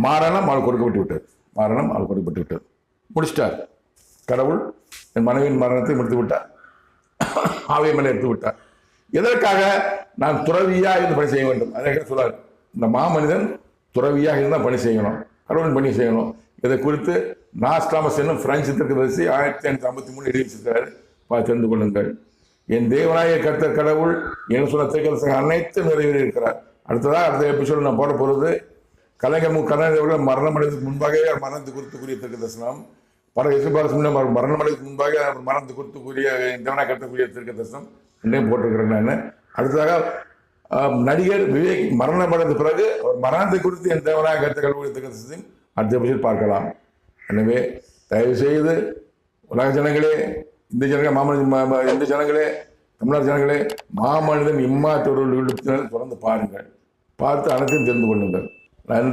மரணம் அவள் கொடுக்கப்பட்டு விட்டது. மரணம் அவள் கொடுக்கப்பட்டு விட்டது. முடிச்சிட்டார். கடவுள் என் மனைவியின் மரணத்தை முடித்து விட்டார். ஆவை மேலே எடுத்து விட்டார். எதற்காக? நான் துறவியாக இருந்து பணி செய்ய வேண்டும். அதே சொல்லார், இந்த மாமனிதன் துறவியாக இருந்தால் பணி செய்யணும், கடவுள் பணி செய்யணும். இதை குறித்து நாஸ்டாமஸ் என்னும் பிரெஞ்சு தீர்க்கதரிசி 1553 எழுதியிருக்கிறார். தெரிந்து கொள்ளுங்கள். என் தேவனாய கர்த்தர் கடவுள் என்று சொன்ன தீர்க்கதரிசி அனைத்தும் நிறைவேறி இருக்கிறார். அடுத்த எபிசோடு நான் போட போகிறது கலைஞர் மரணம் அடைவதற்கு முன்பாகவே மரணத்தை குறித்து கூறிய தீர்க்கதரிசனம். மரணம் அடைவதற்கு முன்பாக மரணத்தை குறித்து கூறிய தேவனாய கர்த்தக்கூடிய தீர்க்கதரிசனம் ரெண்டையும் போட்டிருக்கிறேன் நான். அடுத்ததாக நடிகர் விவேக் மரணம் அடைந்த பிறகு மரணத்தை குறித்து என் தேவனாய கர்த்தர் கடவுளுடைய தீர்க்கதரிசனத்தையும் அடுத்த எபிசோடு பார்க்கலாம். எனவே தயவு செய்து உலக ஜனங்களே, இந்த ஜனங்களே, இந்த ஜனங்களே, தமிழ்நாடு ஜனங்களே, மாமனிதன் இம்மாத்தொரு தொடர்ந்து பாருங்கள். பார்த்து அனைத்தையும் தெரிந்து கொள்ளுங்கள். நன்றி.